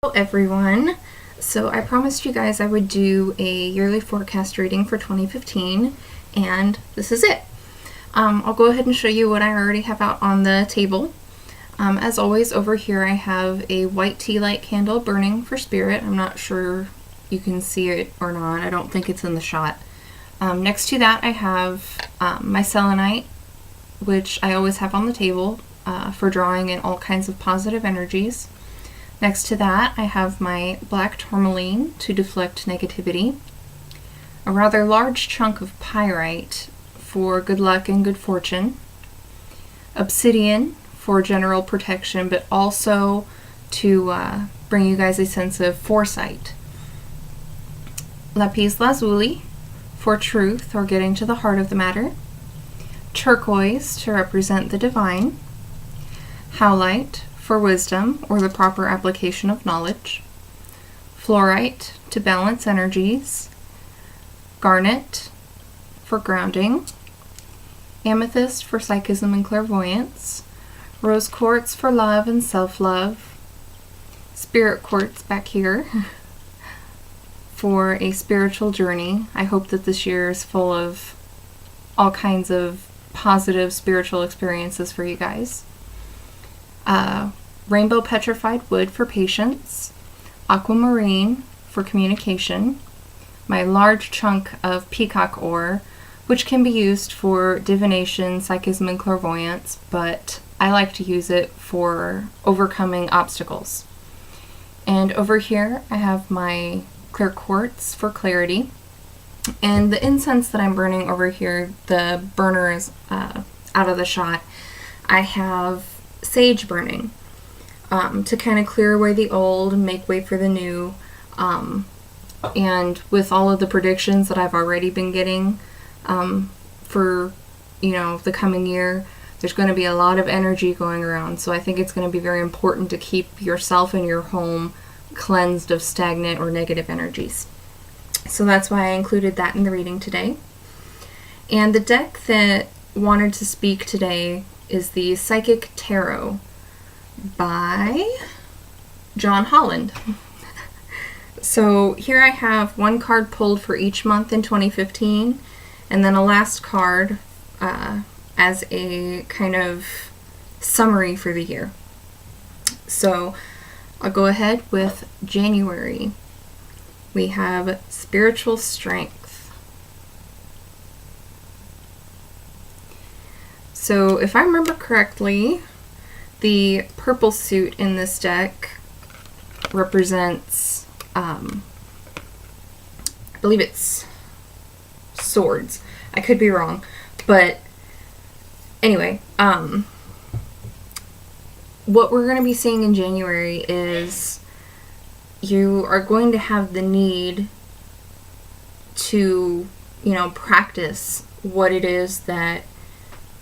Hello everyone. So I promised you guys I would do a yearly forecast reading for 2015, and this is it. I'll go ahead and show you what I already have out on the table. As always, over here I have a white tea light candle burning for spirit. I'm not sure you can see it or not. I don't think it's in the shot. Next to that I have my selenite, which I always have on the table for drawing in all kinds of positive energies. Next to that, I have my black tourmaline to deflect negativity, a rather large chunk of pyrite for good luck and good fortune, obsidian for general protection, but also to bring you guys a sense of foresight, lapis lazuli for truth or getting to the heart of the matter, turquoise to represent the divine, howlite for wisdom or the proper application of knowledge, fluorite to balance energies, garnet for grounding, amethyst for psychism and clairvoyance, rose quartz for love and self-love, spirit quartz back here for a spiritual journey. I hope that this year is full of all kinds of positive spiritual experiences for you guys. Rainbow petrified wood for patience, aquamarine for communication, my large chunk of peacock ore, which can be used for divination, psychism, and clairvoyance, but I like to use it for overcoming obstacles. And over here I have my clear quartz for clarity, and the incense that I'm burning over here, the burner is out of the shot. I have sage burning to kind of clear away the old and make way for the new, and with all of the predictions that I've already been getting for the coming year, there's going to be a lot of energy going around, so I think it's going to be very important to keep yourself and your home cleansed of stagnant or negative energies. So that's why I included that in the reading today. And the deck that wanted to speak today is the Psychic Tarot by John Holland. So here I have one card pulled for each month in 2015, and then a last card as a kind of summary for the year. So I'll go ahead with January. We have spiritual strength. So if I remember correctly, the purple suit in this deck represents, I believe it's swords. I could be wrong, but anyway, what we're going to be seeing in January is you are going to have the need to, practice what it is that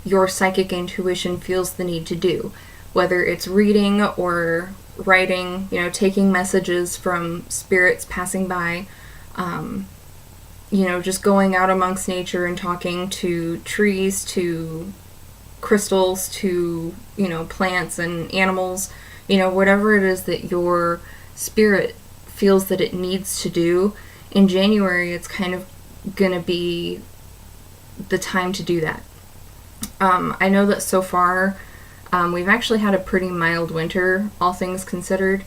your psychic intuition feels the need to do, whether it's reading or writing, taking messages from spirits passing by, just going out amongst nature and talking to trees, to crystals, to, plants and animals, whatever it is that your spirit feels that it needs to do. In January, it's kind of gonna be the time to do that. I know that so far we've actually had a pretty mild winter, all things considered.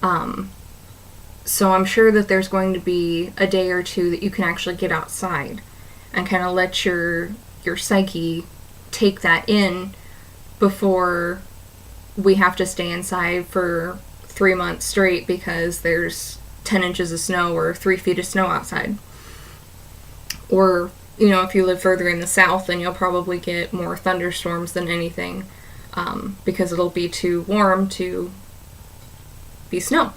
So I'm sure that there's going to be a day or two that you can actually get outside and kind of let your psyche take that in before we have to stay inside for 3 months straight because there's 10 inches of snow or 3 feet of snow outside. Or if you live further in the south, then you'll probably get more thunderstorms than anything, because it'll be too warm to be snow.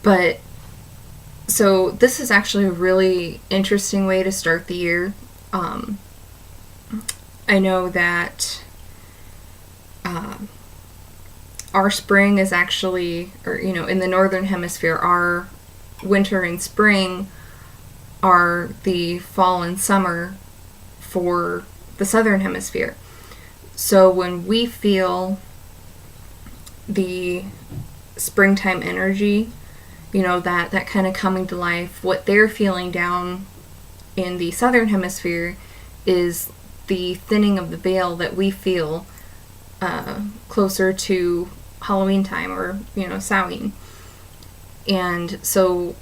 But, so this is actually a really interesting way to start the year. I know that our spring is actually, or in the northern hemisphere, our winter and spring are the fall and summer for the southern hemisphere. So when we feel the springtime energy, that kind of coming to life. What they're feeling down in the southern hemisphere is the thinning of the veil that we feel closer to Halloween time, or Samhain. And so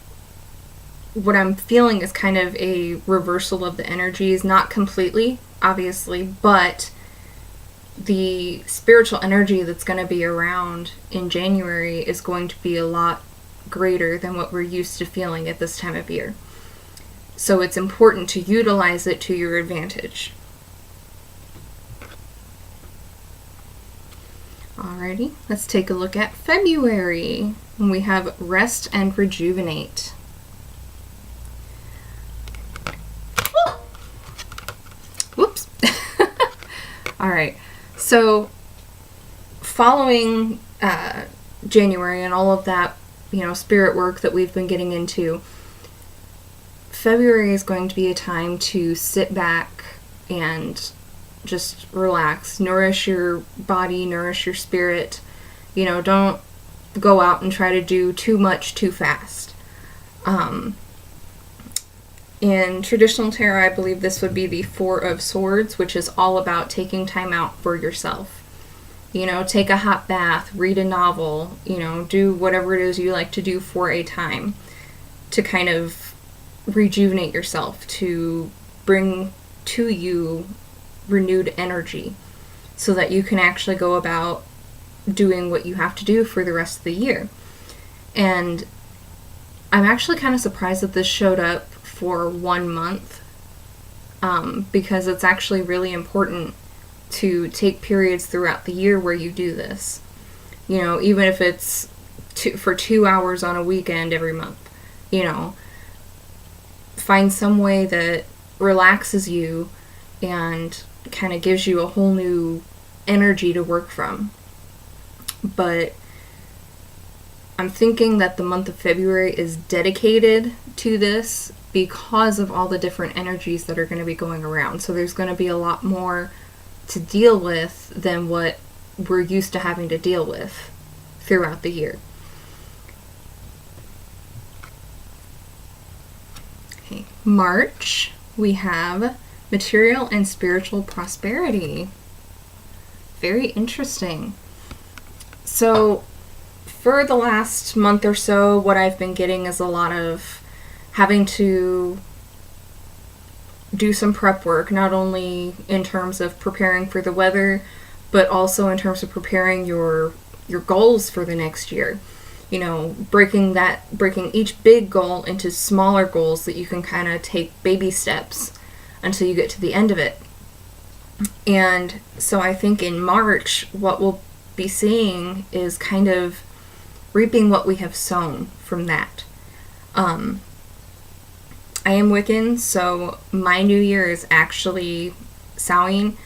what I'm feeling is kind of a reversal of the energies, not completely, obviously, but the spiritual energy that's going to be around in January is going to be a lot greater than what we're used to feeling at this time of year. So it's important to utilize it to your advantage. Alrighty, let's take a look at February. We have Rest and Rejuvenate. Whoops. Alright, so following January and all of that, spirit work that we've been getting into, February is going to be a time to sit back and just relax, nourish your body, nourish your spirit. Don't go out and try to do too much too fast. In traditional tarot, I believe this would be the Four of Swords, which is all about taking time out for yourself. Take a hot bath, read a novel, do whatever it is you like to do for a time to kind of rejuvenate yourself, to bring to you renewed energy so that you can actually go about doing what you have to do for the rest of the year. And I'm actually kind of surprised that this showed up for 1 month, because it's actually really important to take periods throughout the year where you do this. Even if it's for 2 hours on a weekend every month, find some way that relaxes you and kind of gives you a whole new energy to work from. But I'm thinking that the month of February is dedicated to this because of all the different energies that are going to be going around. So there's going to be a lot more to deal with than what we're used to having to deal with throughout the year. Okay, March, we have Material and Spiritual Prosperity. Very interesting. So for the last month or so, what I've been getting is a lot of having to do some prep work, not only in terms of preparing for the weather, but also in terms of preparing your goals for the next year. Breaking each big goal into smaller goals that you can kind of take baby steps until you get to the end of it. And so I think in March, what we'll be seeing is kind of reaping what we have sown from that. I am Wiccan, so my new year is actually Samhain,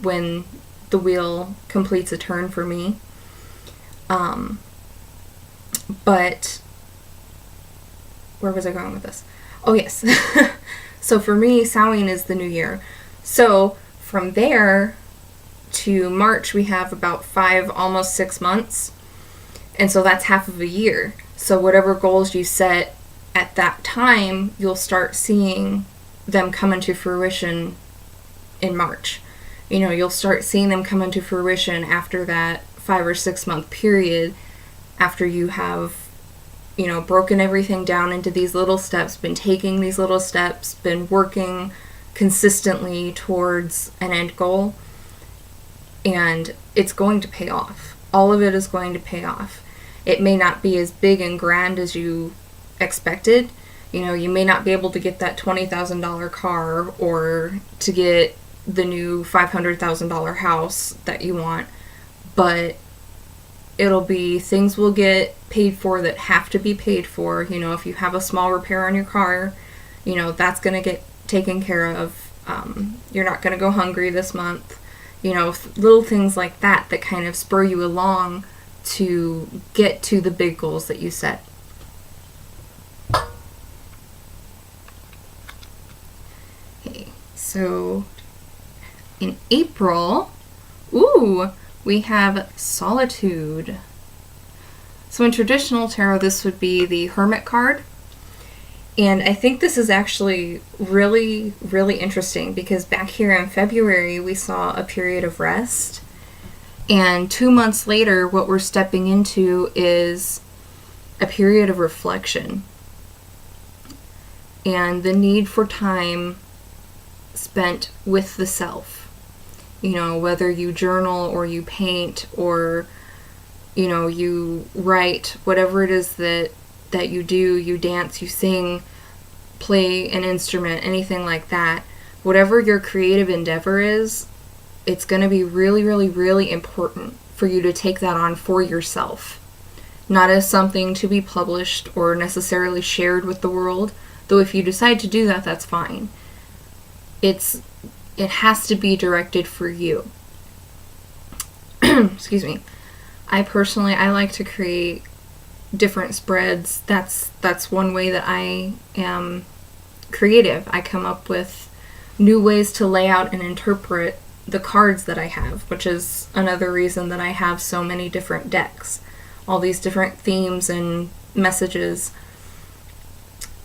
when the wheel completes a turn for me. But where was I going with this? Oh, yes. So for me, Samhain is the new year. So from there to March, we have about 5, almost 6 months. And so that's half of a year. So whatever goals you set at that time, you'll start seeing them come into fruition in March. You'll start seeing them come into fruition after that 5 or 6 month period, after you have, broken everything down into these little steps, been taking these little steps, been working consistently towards an end goal, and it's going to pay off. All of it is going to pay off. It may not be as big and grand as you expected. You may not be able to get that $20,000 car or to get the new $500,000 house that you want, but it'll be things will get paid for that have to be paid for. If you have a small repair on your car, that's going to get taken care of. You're not going to go hungry this month. Little things like that kind of spur you along to get to the big goals that you set. Okay, so in April, we have Solitude. So in traditional tarot, this would be the Hermit card. And I think this is actually really, really interesting because back here in February, we saw a period of rest. And 2 months later, what we're stepping into is a period of reflection and the need for time spent with the self. You know, whether you journal or you paint or, you know, you write, whatever it is that you do, you dance, you sing, play an instrument, anything like that, whatever your creative endeavor is, it's going to be really, really, really important for you to take that on for yourself. Not as something to be published or necessarily shared with the world, though if you decide to do that, that's fine. It has to be directed for you. Excuse me. I like to create different spreads. That's one way that I am creative. I come up with new ways to lay out and interpret the cards that I have, which is another reason that I have so many different decks, all these different themes and messages.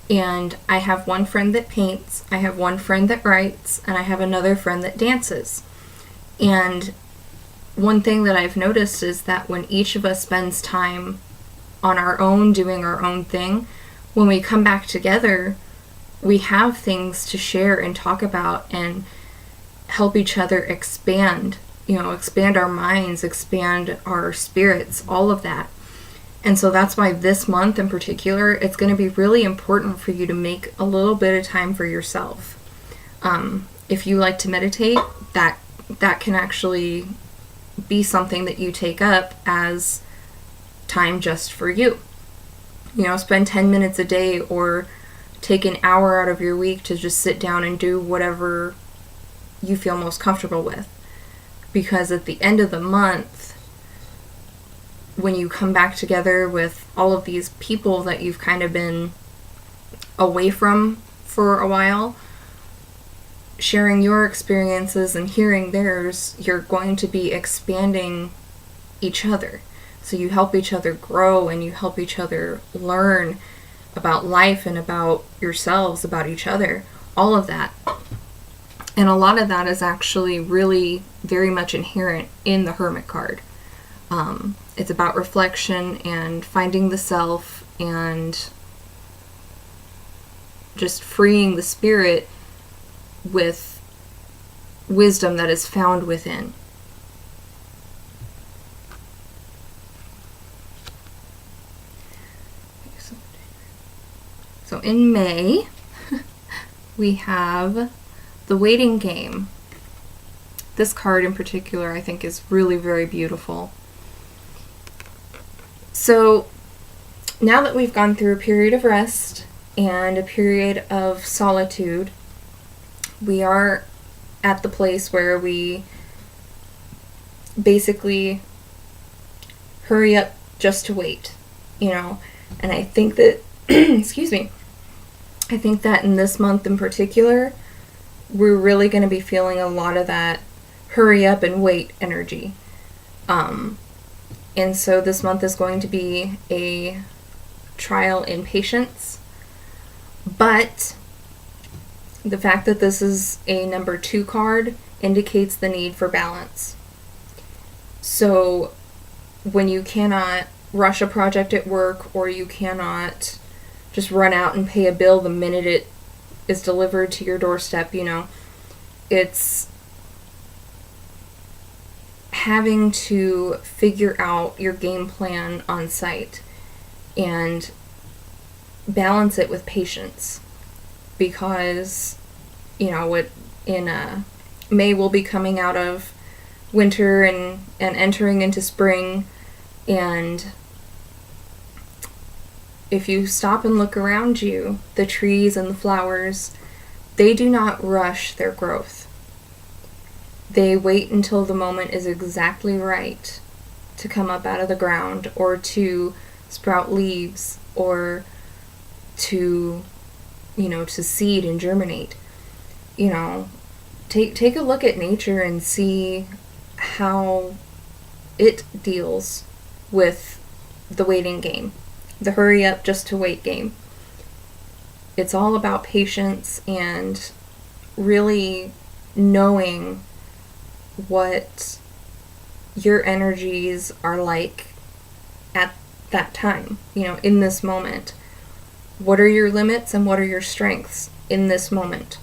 And I have one friend that paints, I have one friend that writes, and I have another friend that dances. And one thing that I've noticed is that when each of us spends time on our own, doing our own thing, when we come back together, we have things to share and talk about and help each other expand our minds, expand our spirits, all of that. And so that's why this month in particular, it's going to be really important for you to make a little bit of time for yourself. If you like to meditate, that can actually be something that you take up as time just for you. You know, spend 10 minutes a day or take an hour out of your week to just sit down and do whatever you feel most comfortable with. Because at the end of the month, when you come back together with all of these people that you've kind of been away from for a while, sharing your experiences and hearing theirs, you're going to be expanding each other. So you help each other grow and you help each other learn about life and about yourselves, about each other, all of that. And a lot of that is actually really very much inherent in the Hermit card. It's about reflection and finding the self and just freeing the spirit with wisdom that is found within. So in May, we have the Waiting Game. This card in particular I think is really very beautiful. So now that we've gone through a period of rest and a period of solitude, we are at the place where we basically hurry up just to wait, you know. And I think that, excuse me, I think that in this month in particular, we're really going to be feeling a lot of that hurry up and wait energy. And so this month is going to be a trial in patience. But the fact that this is a number 2 card indicates the need for balance. So when you cannot rush a project at work, or you cannot just run out and pay a bill the minute it is delivered to your doorstep, you know, it's having to figure out your game plan on site and balance it with patience, because, you know, May will be coming out of winter and entering into spring, and if you stop and look around you, the trees and the flowers, they do not rush their growth. They wait until the moment is exactly right to come up out of the ground, or to sprout leaves, or to, you know, to seed and germinate. You know, take a look at nature and see how it deals with the waiting game, the hurry up just to wait game. It's all about patience and really knowing what your energies are like at that time, in this moment. What are your limits and what are your strengths in this moment?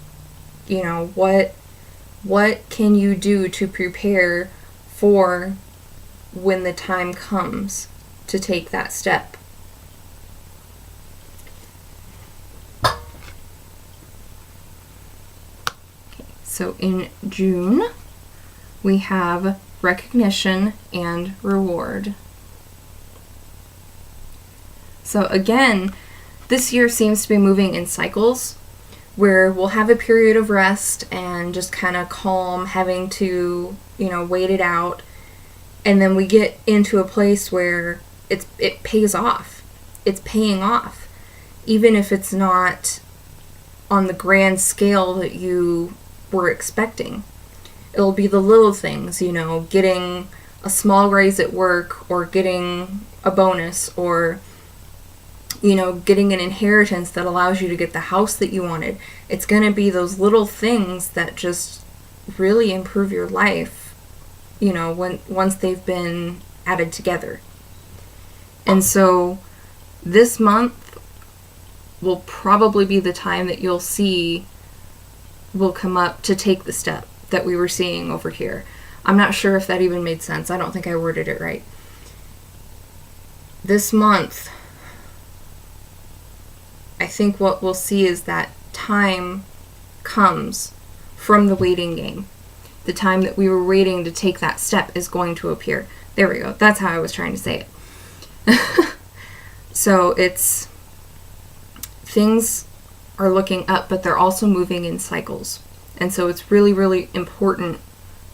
What can you do to prepare for when the time comes to take that step? So in June, we have recognition and reward. So again, this year seems to be moving in cycles where we'll have a period of rest and just kind of calm, having to, wait it out. And then we get into a place where it pays off. It's paying off. Even if it's not on the grand scale that you were expecting. It'll be the little things, getting a small raise at work, or getting a bonus, or getting an inheritance that allows you to get the house that you wanted. It's going to be those little things that just really improve your life, once they've been added together. And so this month will probably be the time that you'll see will come up to take the step that we were seeing over here. I'm not sure if that even made sense. I don't think I worded it right. This month, I think what we'll see is that time comes from the waiting game. The time that we were waiting to take that step is going to appear. There we go. That's how I was trying to say it. So things are looking up, but they're also moving in cycles. And so it's really, really important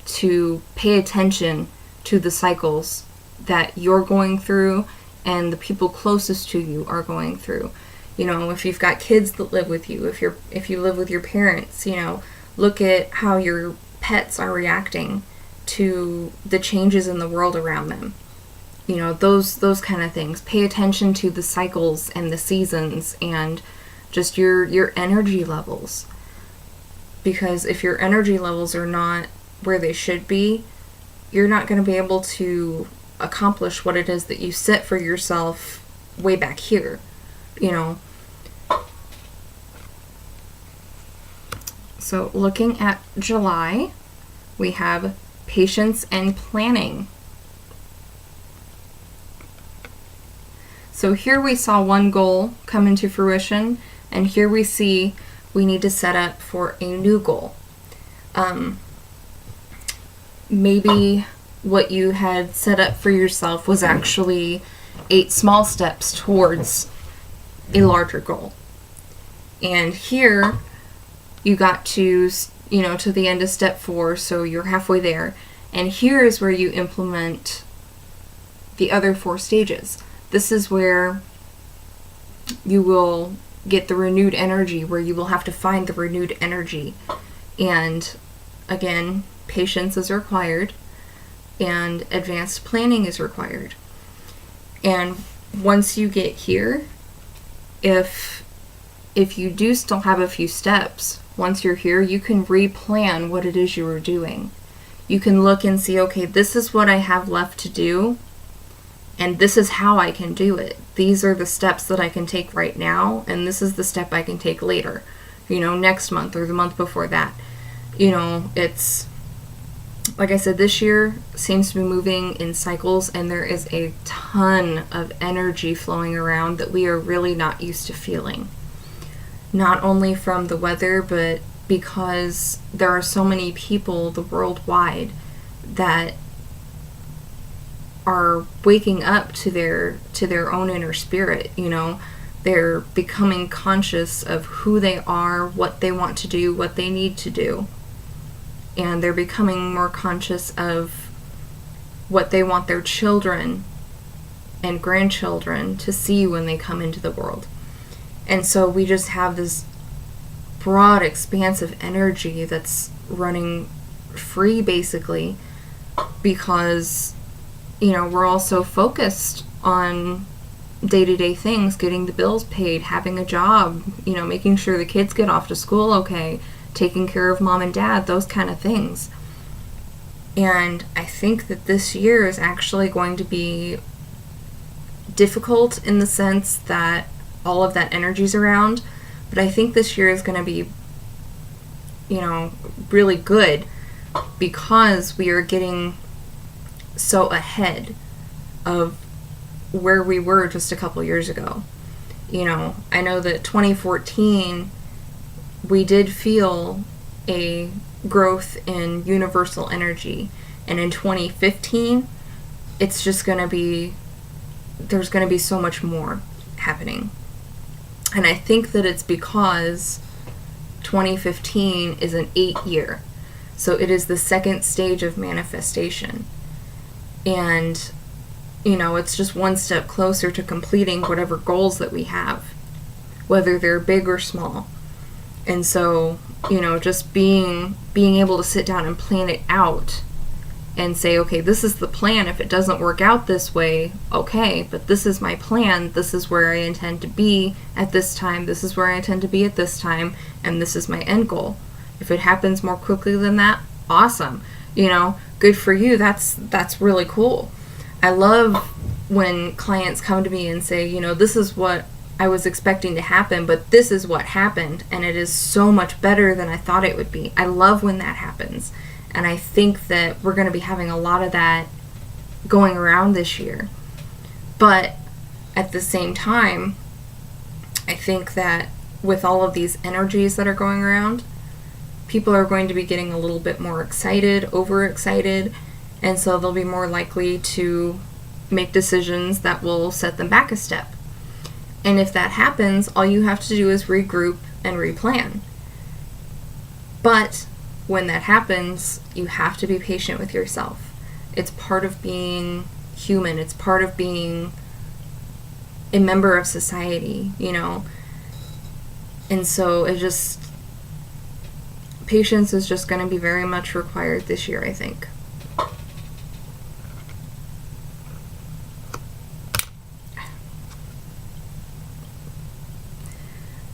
to pay attention to the cycles that you're going through and the people closest to you are going through. If you've got kids that live with you, if you live with your parents, look at how your pets are reacting to the changes in the world around them. Those kind of things. Pay attention to the cycles and the seasons and just your energy levels. Because if your energy levels are not where they should be, you're not going to be able to accomplish what it is that you set for yourself way back here, So looking at July, we have patience and planning. So here we saw one goal come into fruition, and here we see we need to set up for a new goal. Maybe what you had set up for yourself was actually 8 small steps towards a larger goal. And here you got to the end of step 4, so you're halfway there. And here is where you implement the other 4 stages. This is where you will get the renewed energy, where you will have to find the renewed energy. And again, patience is required and advanced planning is required. And once you get here, if you do still have a few steps, once you're here, you can replan what it is you were doing. You can look and see, okay, this is what I have left to do, and this is how I can do it. These are the steps that I can take right now, and this is the step I can take later, next month or the month before that. It's, like I said, this year seems to be moving in cycles, and there is a ton of energy flowing around that we are really not used to feeling. Not only from the weather, but because there are so many people worldwide that are waking up to their own inner spirit. They're becoming conscious of who they are, what they want to do, what they need to do. And they're becoming more conscious of what they want their children and grandchildren to see when they come into the world. And so we just have this broad, expansive energy that's running free, basically, because, we're all so focused on day-to-day things, getting the bills paid, having a job, making sure the kids get off to school okay, taking care of mom and dad, those kind of things. And I think that this year is actually going to be difficult in the sense that all of that energy's around, but I think this year is going to be, really good because we are getting so ahead of where we were just a couple years ago. I know that 2014, we did feel a growth in universal energy, and in 2015, it's just going to be, there's going to be so much more happening. And I think that it's because 2015 is an 8-year. So it is the second stage of manifestation. And, it's just one step closer to completing whatever goals that we have, whether they're big or small. And so, just being able to sit down and plan it out and say, okay, this is the plan. If it doesn't work out this way, okay, but this is my plan. This is where I intend to be at this time. This is where I intend to be at this time. And this is my end goal. If it happens more quickly than that, awesome. Good for you. That's really cool. I love when clients come to me and say, this is what I was expecting to happen, but this is what happened, and it is so much better than I thought it would be. I love when that happens. And I think that we're going to be having a lot of that going around this year. But at the same time, I think that with all of these energies that are going around, people are going to be getting a little bit more excited, overexcited, and so they'll be more likely to make decisions that will set them back a step. And if that happens, all you have to do is regroup and replan. But when that happens, you have to be patient with yourself. It's part of being human. It's part of being a member of society, And so patience is just going to be very much required this year, I think.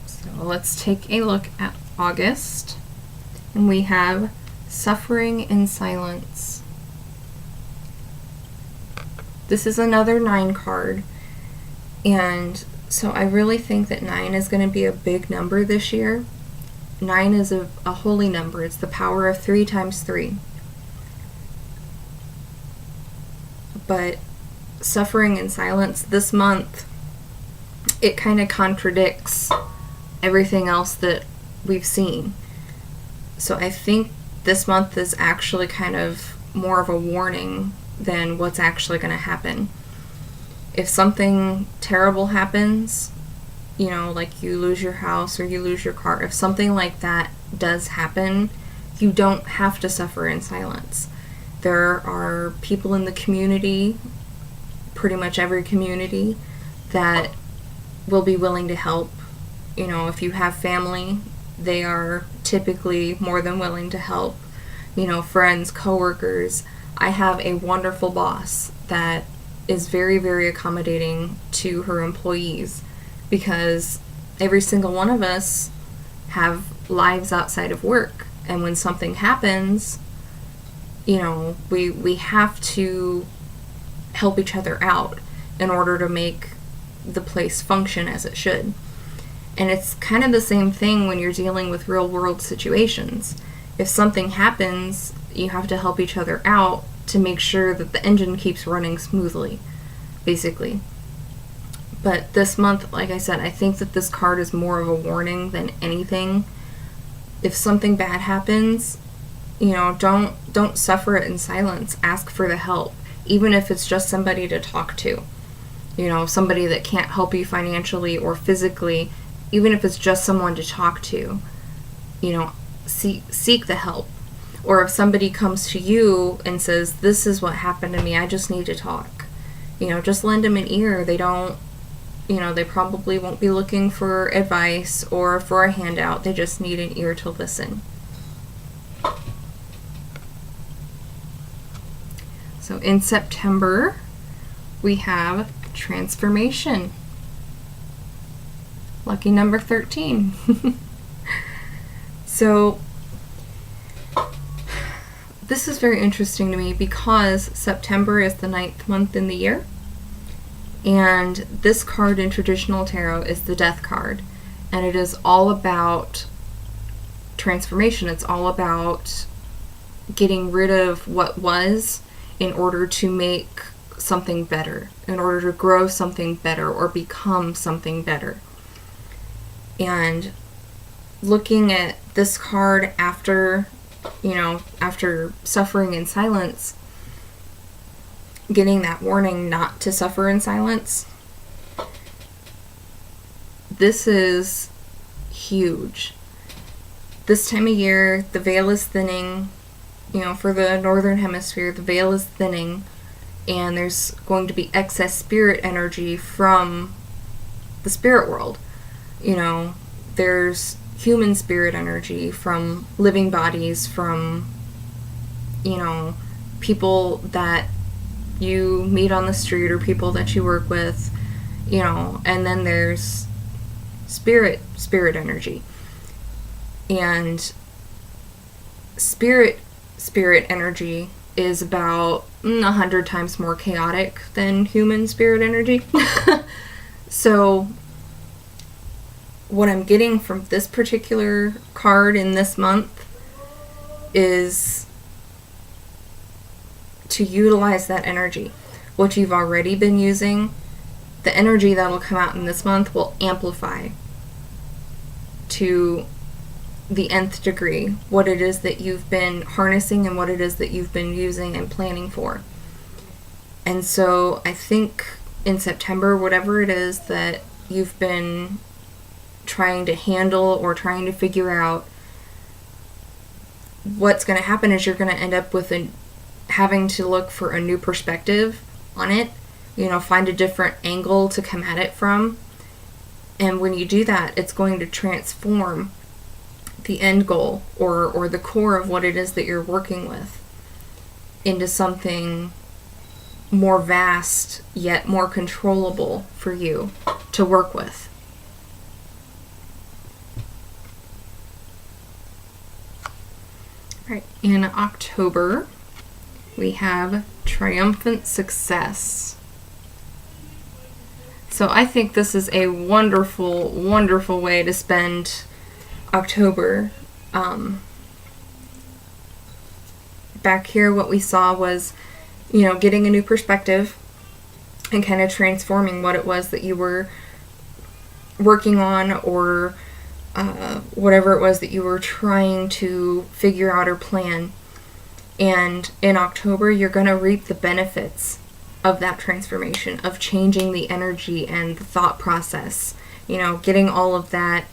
So let's take a look at August. And we have suffering in silence. This is another 9 card. And so I really think that 9 is going to be a big number this year. 9 is a holy number. It's the power of 3 times 3. But suffering in silence this month, it kind of contradicts everything else that we've seen. So I think this month is actually kind of more of a warning than what's actually going to happen. If something terrible happens, like you lose your house or you lose your car, if something like that does happen, you don't have to suffer in silence. There are people in the community, pretty much every community, that will be willing to help. If you have family, they are typically more than willing to help. Friends, coworkers. I have a wonderful boss that is very, very accommodating to her employees because every single one of us have lives outside of work. And when something happens, we have to help each other out in order to make the place function as it should. And it's kind of the same thing when you're dealing with real world situations. If something happens, you have to help each other out to make sure that the engine keeps running smoothly, basically. But this month, like I said, I think that this card is more of a warning than anything. If something bad happens, don't suffer it in silence. Ask for the help, even if it's just somebody to talk to. Somebody that can't help you financially or physically. Even if it's just someone to talk to, seek the help. Or if somebody comes to you and says, this is what happened to me, I just need to talk, just lend them an ear. They don't, they probably won't be looking for advice or for a handout. They just need an ear to listen. So in September, we have transformation. Lucky number 13. So this is very interesting to me because September is the 9th month in the year, and this card in traditional tarot is the Death card, and it is all about transformation. It's all about getting rid of what was in order to make something better, in order to grow something better or become something better. And looking at this card after suffering in silence, getting that warning not to suffer in silence, this is huge. This time of year, the veil is thinning. For the northern hemisphere, the veil is thinning, and there's going to be excess spirit energy from the spirit world. There's human spirit energy from living bodies, from, people that you meet on the street or people that you work with, and then there's spirit energy. And spirit energy is about 100 times more chaotic than human spirit energy. So what I'm getting from this particular card in this month is to utilize that energy. What you've already been using, the energy that will come out in this month will amplify to the nth degree what it is that you've been harnessing and what it is that you've been using and planning for. And so I think in September, whatever it is that you've been trying to handle or trying to figure out, what's going to happen is you're going to end up with having to look for a new perspective on it, find a different angle to come at it from. And when you do that, it's going to transform the end goal or the core of what it is that you're working with into something more vast yet more controllable for you to work with. All right, in October, we have triumphant success. So I think this is a wonderful, wonderful way to spend October. Back here, what we saw was, getting a new perspective and kind of transforming what it was that you were working on, or whatever it was that you were trying to figure out or plan. And in October, you're going to reap the benefits of that transformation, of changing the energy and the thought process, getting all of that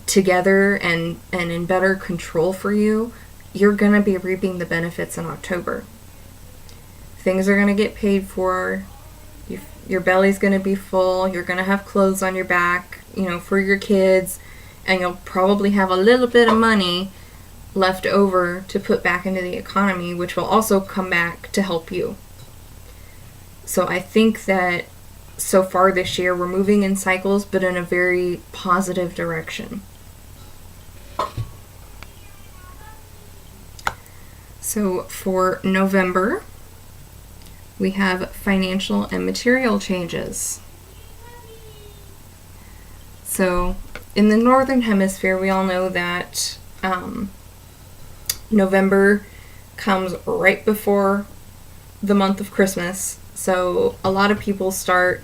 together and in better control for you. You're going to be reaping the benefits in October. Things are going to get paid for. Your belly's going to be full. You're going to have clothes on your back, for your kids, and you'll probably have a little bit of money left over to put back into the economy, which will also come back to help you. So I think that so far this year, we're moving in cycles, but in a very positive direction. So for November, we have financial and material changes. So in the Northern Hemisphere, we all know that November comes right before the month of Christmas. So a lot of people start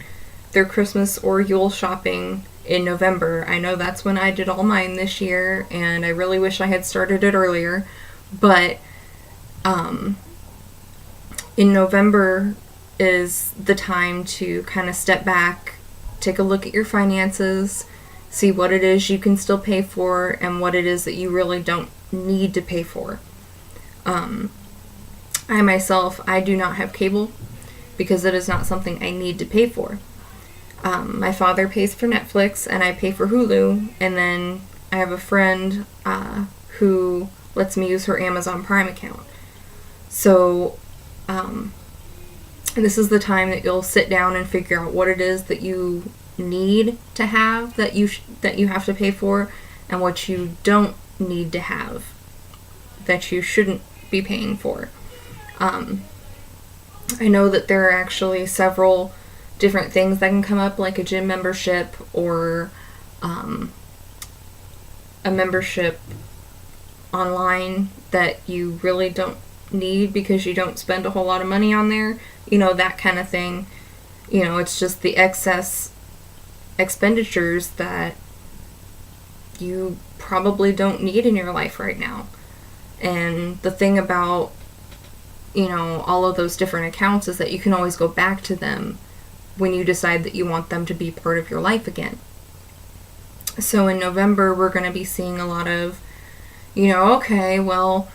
their Christmas or Yule shopping in November. I know that's when I did all mine this year, and I really wish I had started it earlier. But in November is the time to kind of step back, take a look at your finances, see what it is you can still pay for and what it is that you really don't need to pay for. I myself, I do not have cable because it is not something I need to pay for. My father pays for Netflix and I pay for Hulu, and then I have a friend who lets me use her Amazon Prime account. So And this is the time that you'll sit down and figure out what it is that you need to have, that you have to pay for, and what you don't need to have, that you shouldn't be paying for. I know that there are actually several different things that can come up, like a gym membership or a membership online that you really don't need because you don't spend a whole lot of money on there, that kind of thing. It's just the excess expenditures that you probably don't need in your life right now. And the thing about, all of those different accounts is that you can always go back to them when you decide that you want them to be part of your life again. So in November, we're going to be seeing a lot of, okay, well,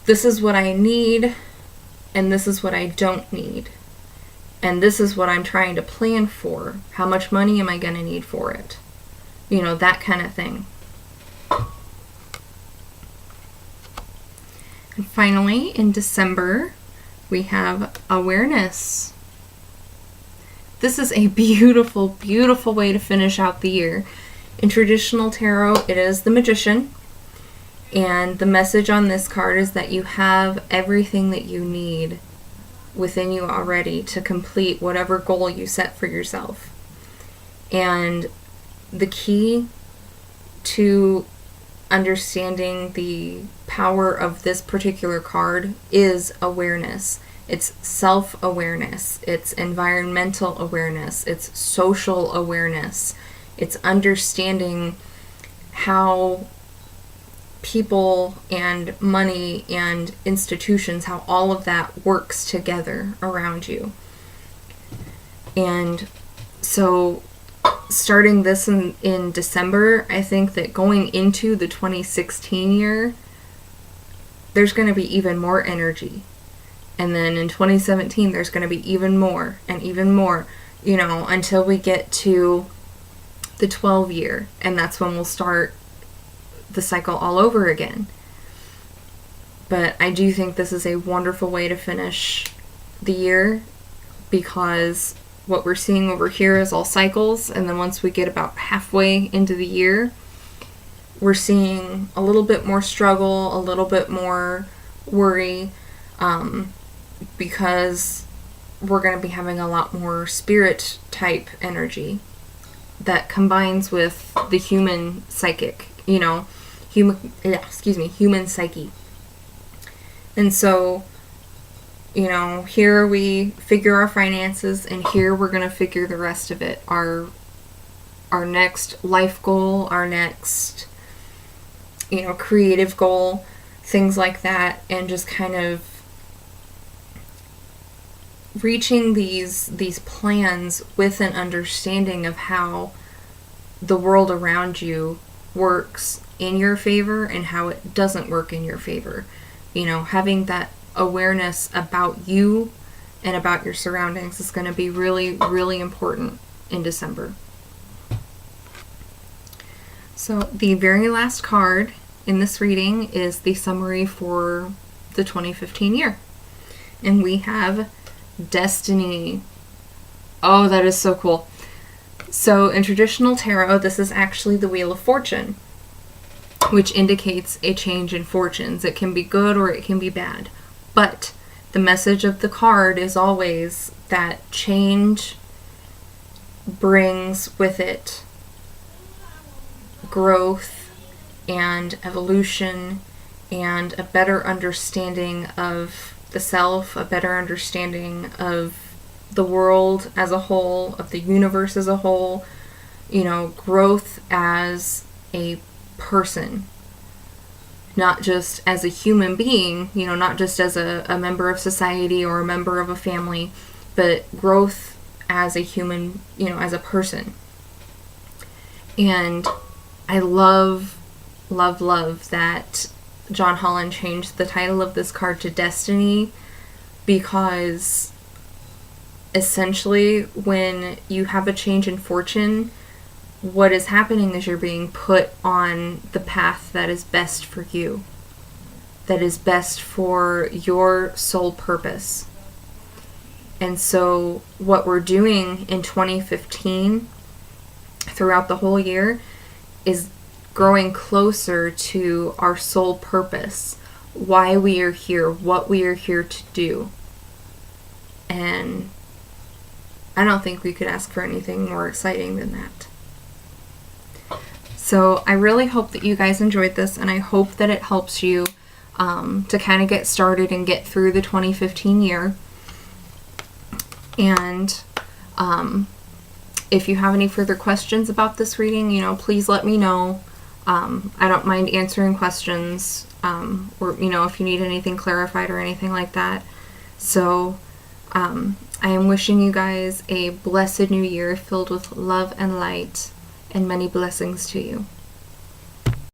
this is what I need, and this is what I don't need. And this is what I'm trying to plan for. How much money am I going to need for it? That kind of thing. And finally, in December, we have awareness. This is a beautiful, beautiful way to finish out the year. In traditional tarot, it is the Magician. And the message on this card is that you have everything that you need within you already to complete whatever goal you set for yourself. And the key to understanding the power of this particular card is awareness. It's self-awareness, it's environmental awareness, it's social awareness, it's understanding how people and money and institutions, how all of that works together around you. And so starting this in December, I think that going into the 2016 year, there's going to be even more energy. And then in 2017, there's going to be even more and even more, until we get to the 12 year. And that's when we'll start the cycle all over again. But I do think this is a wonderful way to finish the year, because what we're seeing over here is all cycles, and then once we get about halfway into the year, we're seeing a little bit more struggle, a little bit more worry, because we're going to be having a lot more spirit type energy that combines with the human psychic, human psyche. And so, here we figure our finances, and here we're going to figure the rest of it. Our next life goal, our next, creative goal, things like that, and just kind of reaching these plans with an understanding of how the world around you works in your favor and how it doesn't work in your favor. Having that awareness about you and about your surroundings is going to be really, really important in December. So the very last card in this reading is the summary for the 2015 year. And we have Destiny. Oh, that is so cool. So in traditional tarot, this is actually the Wheel of Fortune, which indicates a change in fortunes. It can be good or it can be bad. But the message of the card is always that change brings with it growth and evolution and a better understanding of the self, a better understanding of the world as a whole, of the universe as a whole, growth as a person, not just as a human being, not just as a member of society or a member of a family, but growth as a human, as a person. And I love that John Holland changed the title of this card to Destiny, because essentially when you have a change in fortune, what is happening is you're being put on the path that is best for you, that is best for your soul purpose. And so what we're doing in 2015 throughout the whole year is growing closer to our sole purpose, why we are here, what we are here to do. And I don't think we could ask for anything more exciting than that. So I really hope that you guys enjoyed this, and I hope that it helps you to kind of get started and get through the 2015 year. And if you have any further questions about this reading, please let me know. I don't mind answering questions, or, if you need anything clarified or anything like that. So I am wishing you guys a blessed new year filled with love and light, and many blessings to you.